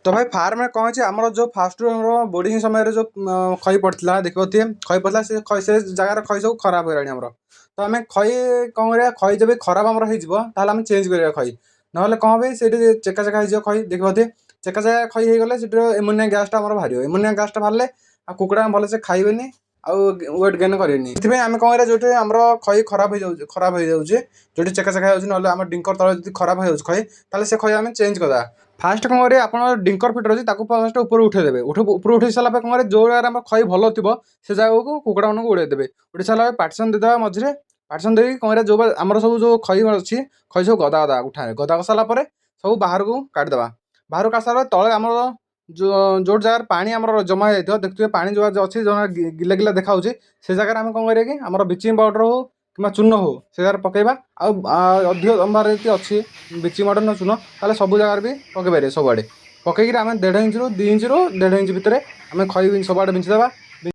तो भाई फार्म में कौन आमर जो फास्ट बोर्डिंग समय जो खई पड़ता देखिए खई पड़ता से जगार खई सब खराब हो गलाम। तो आम खई कौन करा खई जब खराब आम हो चेंज करा खई ना कौन भाई से चेका चेका हो खई देखिए चेका चेका खई हो गले से एमोनिया गैसटा बाहर एमोनिया गैसटा बाहर कुकुड़ा भलसे खाइबेनि वेट गेन करेंगे आम कौन जो आम खई खराब हो जाए जो चेका चेका हो आम डिंकर तले खराब हो खई ताले से खई आम चेंज करदा। फास्ट कौन करेंगे आप डिंकर फिटर अच्छी फास्ट ऊपर उठेदेवे ऊपर उठे सारा कौन जो जगह खई भल थी से जगह को कुकुड़ा मानक उड़ेदेवे उड़े सारा पार्टीशन देदेवा मझे पार्टीशन दे कौन जो आम सब जो खई अच्छी खई सब गदा गदा उठा गदा सारापर सब बाहर को काटिदेवा बाहर काट सारा तले आम जो जो जगार पानी आम जमा जाइए देखिए पानी जो अच्छी गिला गिला देखा से जगह आम कौन करें कि आम ब्लीचिंग पाउडर हो कि चून हो से जगह पकेबा अधिक अंबार जी अच्छी ब्लीचिंग पाउडर न चून ताले सब जगह भी पकई पारे सबुआड़े पकईकि आम 1.5 इंच रू 2 इंच रू 1.5 इंच भितर आम खई सबुआड़े बिंचिदेवा।